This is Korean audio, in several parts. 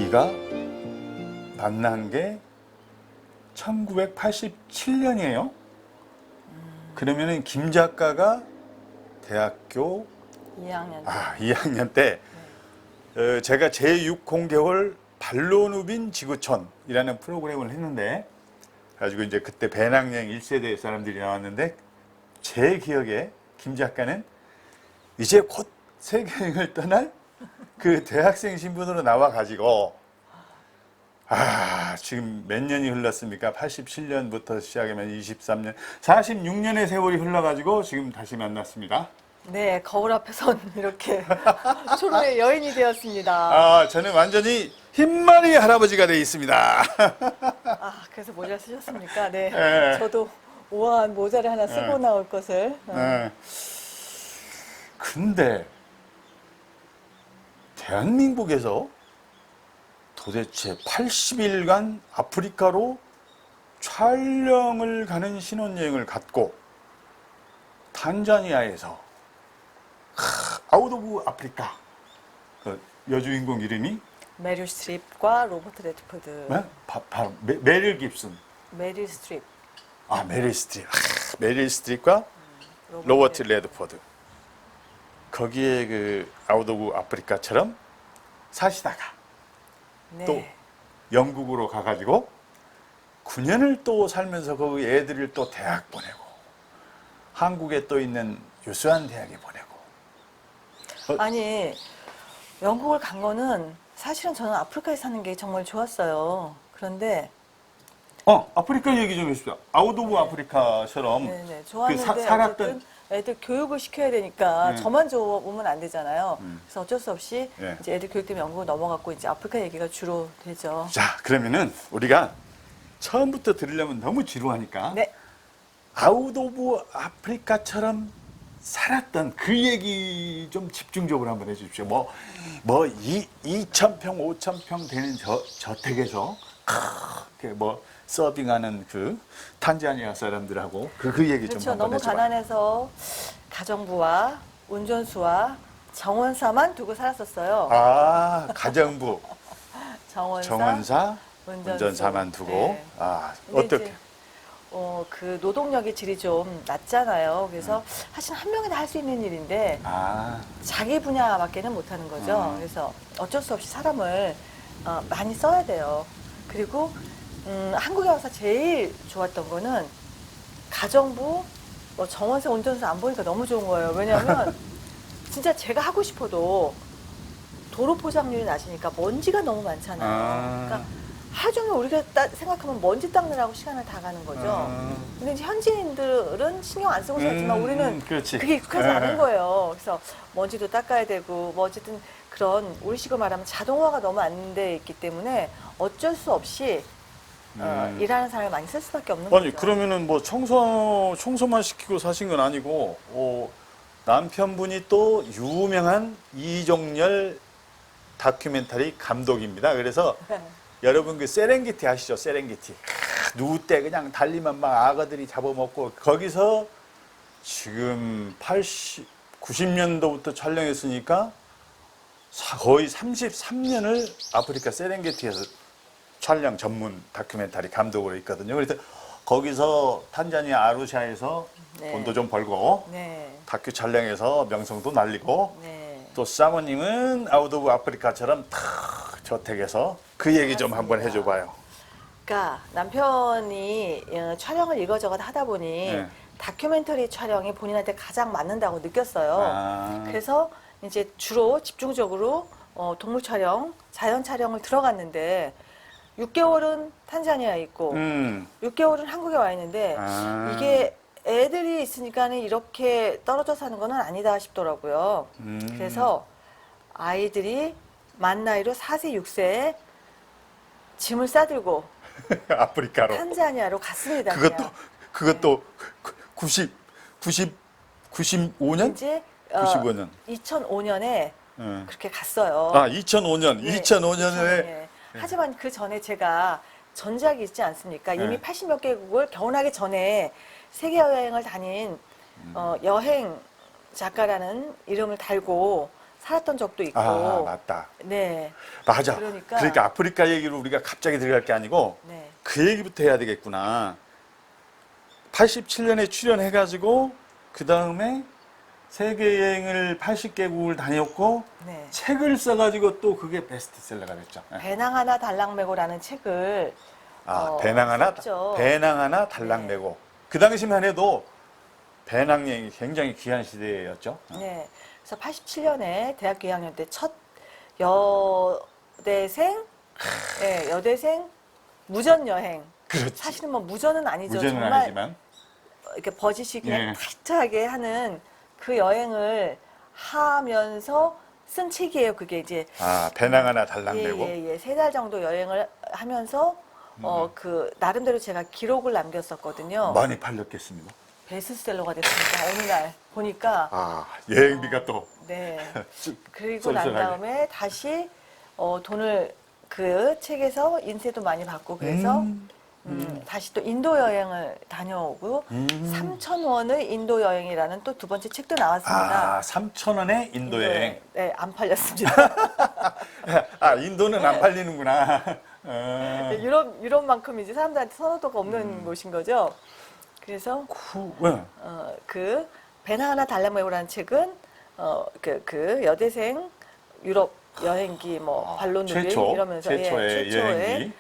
우리가 만난 게 1987년이에요. 그러면은 김 작가가 대학교 2학년 때 제가 제6공개월 반론우빈 지구촌이라는 프로그램을 했는데, 가지고 이제 그때 배낭여행 1세대 사람들이 나왔는데, 제 기억에 김 작가는 이제 곧 세계여행을 떠날 그 대학생 신분으로 나와가지고, 지금 몇 년이 흘렀습니까? 87년부터 시작하면 23년, 46년의 세월이 흘러가지고 지금 다시 만났습니다. 네, 거울 앞에선 이렇게 초로의 여인이 되었습니다. 저는 완전히 흰머리 할아버지가 되어 있습니다. 그래서 모자 쓰셨습니까? 네. 네. 저도 우아한 모자를 하나 쓰고 나올 것을. 근데 대한민국에서 도대체 80일간 아프리카로 촬영을 가는 신혼여행을 갔고, 탄자니아에서 아웃 오브 아프리카, 그 여주인공 이름이 메릴 스트립과 로버트 레드포드. 바로 메릴 깁슨. 메릴 스트립. 메릴 스트립. 메릴 스트립과 로버트 레드포드. 거기에 그 아웃 오브 아프리카처럼 사시다가 네. 또 영국으로 가가지고 9년을 또 살면서 거기 애들을 또 대학 보내고, 한국에 또 있는 유수한 대학에 보내고. 아니, 영국을 간 거는 사실은 저는 아프리카에 사는 게 정말 좋았어요. 그런데 아프리카 얘기 좀 해주십시오. 아웃 오브 아프리카처럼 네네, 좋았는데 살았던 어쨌든 애들 교육을 시켜야 되니까 저만 좋으면 안 되잖아요. 그래서 어쩔 수 없이 이제 애들 교육 때문에 영국을 넘어갔고, 이제 아프리카 얘기가 주로 되죠. 자, 그러면은 우리가 처음부터 들으려면 너무 지루하니까 네. 아웃 오브 아프리카처럼 살았던 그 얘기 좀 집중적으로 한번 해주십시오. 2,000평, 5,000평 되는 저택에서 서빙하는 그 탄자니아 사람들하고 그 얘기 그렇죠. 좀 한번 너무 해줘봐요. 가난해서 가정부와 운전수와 정원사만 두고 살았었어요. 가정부, 정원사, 운전사만 두고. 네. 근데 어떻게? 이제, 그 노동력의 질이 좀 낮잖아요. 그래서 사실 한 명이 다 할 수 있는 일인데 자기 분야밖에는 못하는 거죠. 그래서 어쩔 수 없이 사람을 많이 써야 돼요. 그리고 한국에 와서 제일 좋았던 거는 가정부, 정원사, 운전사 안 보니까 너무 좋은 거예요. 왜냐하면 진짜 제가 하고 싶어도 도로 포장률이 낮으니까 먼지가 너무 많잖아요. 그러니까 하루 종일 우리가 생각하면 먼지 닦느라고 시간을 다 가는 거죠. 근데 이제 현지인들은 신경 안 쓰고 살지만 우리는 그렇지. 그게 익숙하지 않은 거예요. 그래서 먼지도 닦아야 되고, 어쨌든 그런 우리식으로 말하면 자동화가 너무 안 돼 있기 때문에 어쩔 수 없이 일하는 사람을 많이 쓸 수밖에 없는 거죠. 그러면은 청소만 시키고 사신 건 아니고, 남편분이 또 유명한 이종열 다큐멘터리 감독입니다. 그래서 여러분 그 세렝게티 아시죠? 세렝게티. 누때 그냥 달리면 막 악어들이 잡아먹고, 거기서 지금 90년도부터 촬영했으니까 거의 33년을 아프리카 세렝게티에서 촬영 전문 다큐멘터리 감독으로 있거든요. 그래서 거기서 탄자니아 아루샤에서 돈도 좀 벌고, 다큐 촬영해서 명성도 날리고, 또 사모님은 아웃 오브 아프리카처럼 저택에서 그 얘기 좀 한번 해줘봐요. 그러니까 남편이 촬영을 이거저것 하다 보니 다큐멘터리 촬영이 본인한테 가장 맞는다고 느꼈어요. 그래서 이제 주로 집중적으로 동물 촬영, 자연 촬영을 들어갔는데 6개월은 탄자니아에 있고 6개월은 한국에 와 있는데 이게 애들이 있으니까는 이렇게 떨어져 사는 건 아니다 싶더라고요. 그래서 아이들이 만 나이로 4세, 6세에 짐을 싸들고 아프리카로. 탄자니아로 갔습니다. 그것도 95년? 이제 95년. 2005년에 그렇게 갔어요. 2005년. 네, 2005년에. 하지만 그 전에 제가 전작이 있지 않습니까? 이미 80몇 개국을 겨울하기 전에 세계 여행을 다닌 여행 작가라는 이름을 달고 살았던 적도 있고. 아, 맞다. 네. 맞아. 그러니까 아프리카 얘기로 우리가 갑자기 들어갈 게 아니고 네. 그 얘기부터 해야 되겠구나. 87년에 출연해가지고 그 다음에 세계 여행을 80개국을 다녔고 네. 책을 써가지고 또 그게 베스트셀러가 됐죠. 네. 배낭 하나 달랑 메고라는 책을 배낭 하나, 썼죠. 배낭 하나 달랑 네. 메고. 그 당시만 해도 배낭 여행이 굉장히 귀한 시대였죠. 네. 그래서 87년에 대학교 2학년 때 첫 여대생, 네, 여대생 무전 여행. 그렇지. 사실은 뭐 무전은 아니죠. 무전은 정말 아니지만. 이렇게 버짓이 그냥 예. 타이트하게 하는 그 여행을 하면서 쓴 책이에요. 그게 이제 배낭 하나 달랑 메고. 예. 3달 정도 여행을 하면서 그 나름대로 제가 기록을 남겼었거든요. 많이 팔렸겠습니다. 베스트셀러가 됐습니다. 어느 날 보니까 여행비가 또. 네. 쭉 그리고 난 쏠쏠하게. 다음에 다시 돈을 그 책에서 인쇄도 많이 받고 그래서 다시 또 인도 여행을 다녀오고 3,000원의 인도 여행이라는 또 두 번째 책도 나왔습니다. 3,000원에 인도 여행. 네, 안 팔렸습니다. 인도는 안 팔리는구나. 유럽만큼 이제 사람들한테 선호도가 없는 곳인 거죠. 그래서 그 배낭 하나 달랑 메고라는 책은 그 여대생 유럽 여행기 뭐 발로 누리 이러면서 최초의 여행기.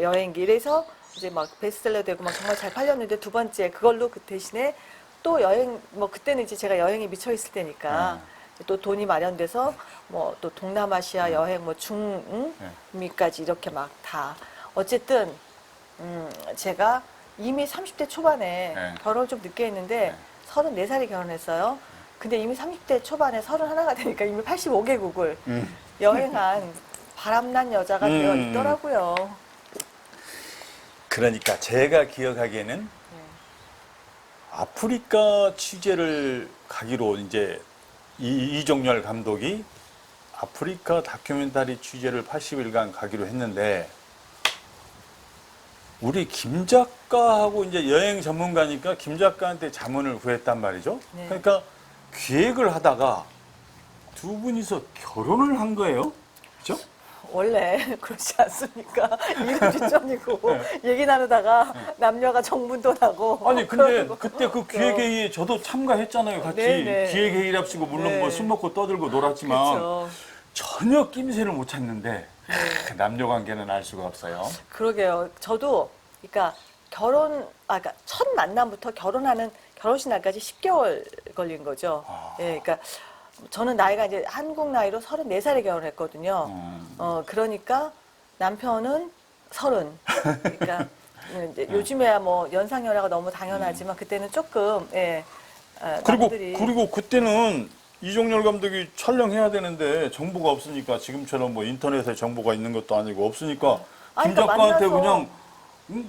여행기 이래서 이제 막 베스트셀러 되고 막 정말 잘 팔렸는데 두 번째 그걸로 그 대신에 또 여행 뭐 그때는 이제 제가 여행에 미쳐 있을 때니까 또 돈이 마련돼서 뭐 또 동남아시아 여행 뭐 중미까지 이렇게 막 다 어쨌든 제가 이미 30대 초반에 결혼을 좀 늦게 했는데 34살에 결혼했어요. 근데 이미 30대 초반에 31가 되니까 이미 85개국을 여행한 바람난 여자가 되어 있더라고요. 그러니까 제가 기억하기에는 아프리카 취재를 가기로 이제 이종열 감독이 아프리카 다큐멘터리 취재를 80일간 가기로 했는데 우리 김 작가하고 이제 여행 전문가니까 김 작가한테 자문을 구했단 말이죠. 네. 그러니까 기획을 하다가 두 분이서 결혼을 한 거예요. 그렇죠? 원래 그렇지 않습니까? 일은 뒷전이고 얘기 나누다가 남녀가 정분도 나고 아니 근데 그러고. 그때 그 기획회의에 저도 참가했잖아요. 같이 네네. 기획회의랍시고 물론 네. 뭐 술 먹고 떠들고 놀았지만 그렇죠. 전혀 낌새를 못 찾는데 남녀 관계는 알 수가 없어요. 그러게요. 저도 그러니까 그러니까 첫 만남부터 결혼식 날까지 10개월 걸린 거죠. 예, 그러니까 저는 나이가 이제 한국 나이로 34살에 결혼했거든요. 그러니까 남편은 30. 그러니까 이제 요즘에야 뭐 연상연하가 너무 당연하지만 그때는 조금 그리고 그때는 이종열 감독이 촬영해야 되는데 정보가 없으니까 지금처럼 뭐 인터넷에 정보가 있는 것도 아니고 없으니까 김 그러니까 작가한테 만나서 그냥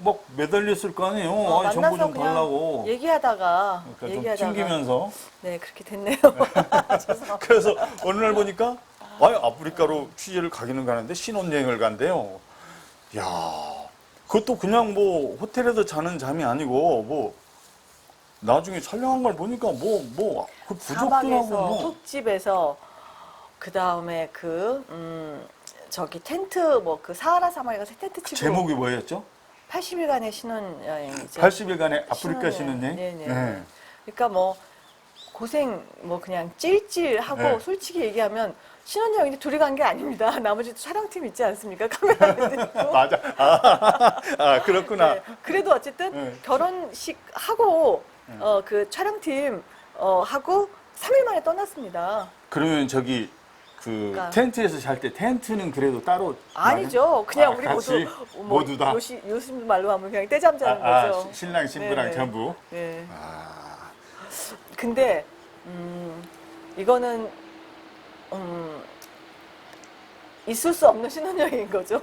막 매달렸을 거 아니에요. 아니, 정보 만나서 좀 그냥 달라고. 얘기하다가 그러니까 좀 튕기면서. 네 그렇게 됐네요. 죄송합니다. 그래서 어느 날 보니까 아프리카로 취재를 가기는 가는데 신혼여행을 간대요. 야, 그것도 그냥 뭐 호텔에서 자는 잠이 아니고 뭐 나중에 촬영한 걸 보니까 그 부적도 하고 사막에서 뭐. 흙집에서 그 다음에 저기 텐트 뭐 그 사하라 사막에 가서 텐트 치고 제목이 뭐였죠? 80일간의 신혼여행이죠. 80일간의 아프리카 신혼여행? 네네. 그러니까 뭐 고생 뭐 그냥 찔찔하고 네. 솔직히 얘기하면 신혼여행이 둘이 간 게 아닙니다. 나머지 촬영팀 있지 않습니까? 카메라맨들 있고. 맞아. 그렇구나. 네. 그래도 어쨌든 결혼식 하고 그 촬영팀 하고 3일 만에 떠났습니다. 그러면 저기 그러니까. 텐트에서 잘 때 텐트는 그래도 따로 아니죠. 그냥 우리 같이? 모두 다? 요즘 말로 하면 그냥 떼잠 자는 거죠. 신랑 신부랑 네네. 전부. 네. 근데 이거는 있을 수 없는 신혼여행인 거죠.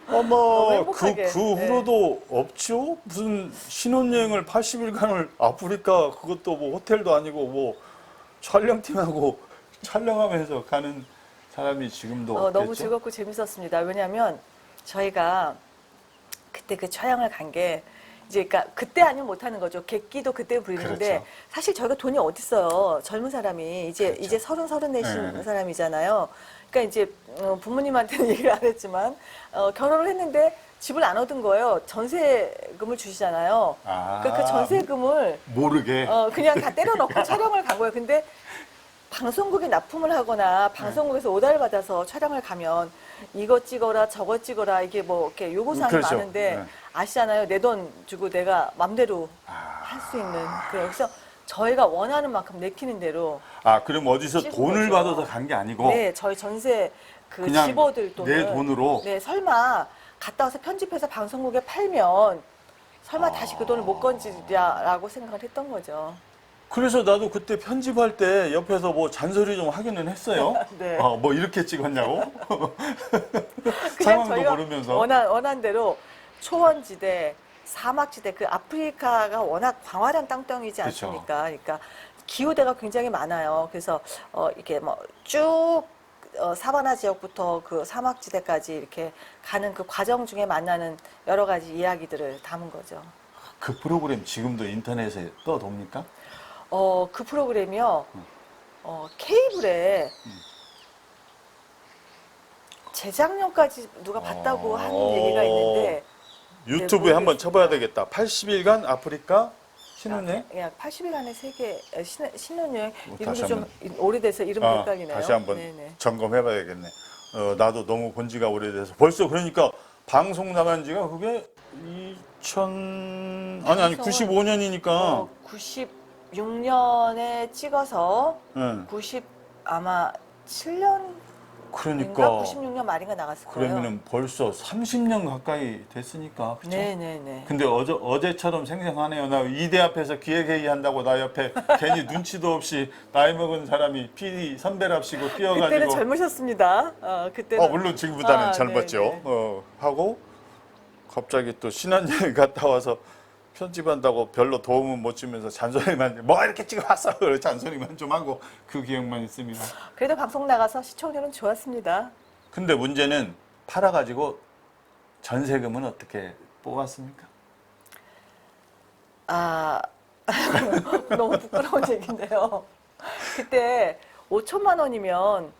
어머, 너무 행복하게. 그 후로도 없죠? 무슨 신혼여행을 80일간을 아프리카 그것도 뭐 호텔도 아니고 뭐 촬영팀하고 촬영하면서 가는 사람이 지금도 없겠죠? 너무 즐겁고 재밌었습니다. 왜냐하면 저희가 그때 그 촬영을 간 게 이제 그러니까 그때 아니면 못 하는 거죠. 객기도 그때 부리는데 그렇죠. 사실 저희가 돈이 어디 있어요. 젊은 사람이 이제 그렇죠. 이제 34신 네. 사람이잖아요. 그러니까 이제 부모님한테는 얘기를 안 했지만 결혼을 했는데 집을 안 얻은 거예요. 전세금을 주시잖아요. 그러니까 그 전세금을 모르게. 그냥 다 때려넣고 촬영을 간 거예요. 근데 방송국에 납품을 하거나 방송국에서 오다를 받아서 촬영을 가면 이거 찍어라 저거 찍어라 이게 뭐 이렇게 요구사항이 그렇죠. 많은데 네. 아시잖아요. 내 돈 주고 내가 맘대로 할 수 있는 그래서 저희가 원하는 만큼 내키는 대로 그럼 어디서 찍은 돈을 거죠. 받아서 간 게 아니고 네 저희 전세 그 그냥 집어들 돈을 내 돈으로? 네 설마 갔다 와서 편집해서 방송국에 팔면 설마 다시 그 돈을 못 건지랴라고 생각을 했던 거죠. 그래서 나도 그때 편집할 때 옆에서 뭐 잔소리 좀 하기는 했어요. 네. 뭐 이렇게 찍었냐고? 그냥 상황도 저희가 모르면서. 원한 대로 초원지대, 사막지대, 그 아프리카가 워낙 광활한 땅덩이지 그렇죠. 않습니까? 그러니까 기후대가 굉장히 많아요. 그래서 이게 뭐 쭉 사바나 지역부터 그 사막지대까지 이렇게 가는 그 과정 중에 만나는 여러 가지 이야기들을 담은 거죠. 그 프로그램 지금도 인터넷에 떠돕니까? 그 프로그램이요. 케이블에 재작년까지 누가 봤다고 한 얘기가 있는데 유튜브에 네, 한번 모르겠습니다. 쳐봐야 되겠다. 80일간 아프리카 신혼여행? 그냥 80일간의 세계 신혼여행 이름도 다시 좀 오래돼서 이름도 헷갈리네요. 다시 한번 네네. 점검해봐야겠네. 나도 너무 본 지가 오래돼서 벌써 그러니까 방송 나간 지가 그게 95년이니까 96년에 찍어서 응. 90 아마 7년 그러니까 96년 말인가 나갔을 거예요. 그러면은 벌써 30년 가까이 됐으니까 그렇죠? 네네네. 근데 어제처럼 생생하네요. 나 이대 앞에서 기획회의 한다고 나 옆에 괜히 눈치도 없이 나이 먹은 사람이 PD 선배랍시고 뛰어가지고 그때는 젊으셨습니다. 그때는 물론 지금보다는 젊었죠. 네네. 하고 갑자기 또 신혼여행 갔다 와서 편집한다고 별로 도움은 못 주면서 잔소리만 뭐 이렇게 찍어왔어 잔소리만 좀 하고 그 기억만 있습니다. 그래도 방송 나가서 시청률은 좋았습니다. 근데 문제는 팔아가지고 전세금은 어떻게 뽑았습니까? 너무 부끄러운 얘기인데요. 그때 5천만 원이면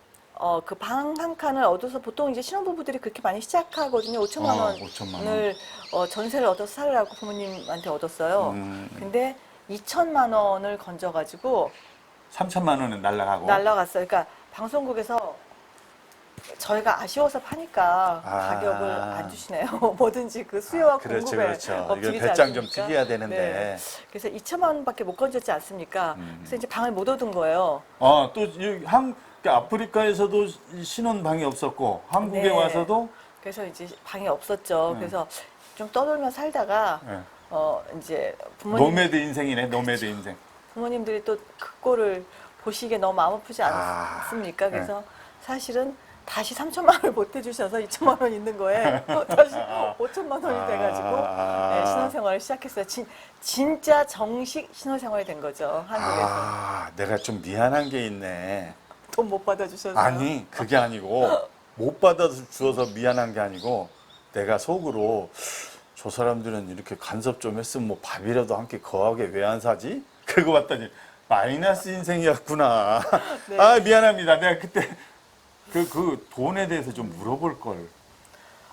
그 방 한 칸을 얻어서 보통 이제 신혼부부들이 그렇게 많이 시작하거든요. 5천만 5천만 원. 원을 전세를 얻어서 살으라고 부모님한테 얻었어요. 음. 근데 2천만 원을 건져가지고 3천만 원은 날라가고. 날라갔어요. 그러니까 방송국에서 저희가 아쉬워서 파니까 가격을 안 주시네요. 뭐든지 그 수요와 그렇죠, 공급에 그렇죠. 이거 비리지 배짱 좀 않습니까? 튀겨야 되는데. 네. 그래서 2천만 원밖에 못 건졌지 않습니까? 그래서 이제 방을 못 얻은 거예요. 또 그러니까 아프리카에서도 신혼방이 없었고 한국에 네. 와서도 그래서 이제 방이 없었죠. 네. 그래서 좀 떠돌며 살다가 네. 이제 노매드 인생이네, 노매드 인생. 부모님들이 또 그 꼴을 보시기에 너무 마음 아프지 않습니까? 네. 그래서 사실은 다시 3천만 원을 못 해주셔서 2천만 원 있는 거에 다시 5천만 원이 돼가지고 네, 신혼생활을 시작했어요. 진짜 정식 신혼생활이 된 거죠. 한국에서. 내가 좀 미안한 게 있네. 돈 못 받아주셔서. 아니, 그게 아니고 못 받아주어서 미안한 게 아니고 내가 속으로 저 사람들은 이렇게 간섭 좀 했으면 뭐 밥이라도 함께 거하게 왜 안 사지? 그러고 봤더니 마이너스 인생이었구나. 네. 미안합니다. 내가 그때 그 돈에 대해서 좀 물어볼 걸.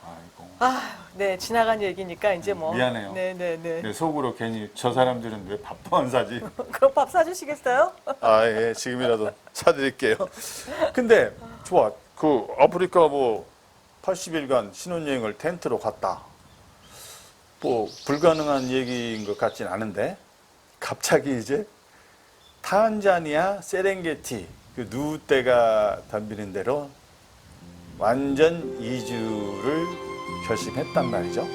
아이고. 네, 지나간 얘기니까 이제 뭐. 미안해요. 네네네. 내 속으로 괜히 저 사람들은 왜 밥도 안 사지? 그럼 밥 사주시겠어요? 예, 지금이라도 사드릴게요. 근데 좋아. 그 아프리카 뭐 80일간 신혼여행을 텐트로 갔다. 뭐 불가능한 얘기인 것 같진 않은데 갑자기 이제 탄자니아 세렝게티 그 누떼가 덤비는 대로 완전 이주를 결심했단 말이죠.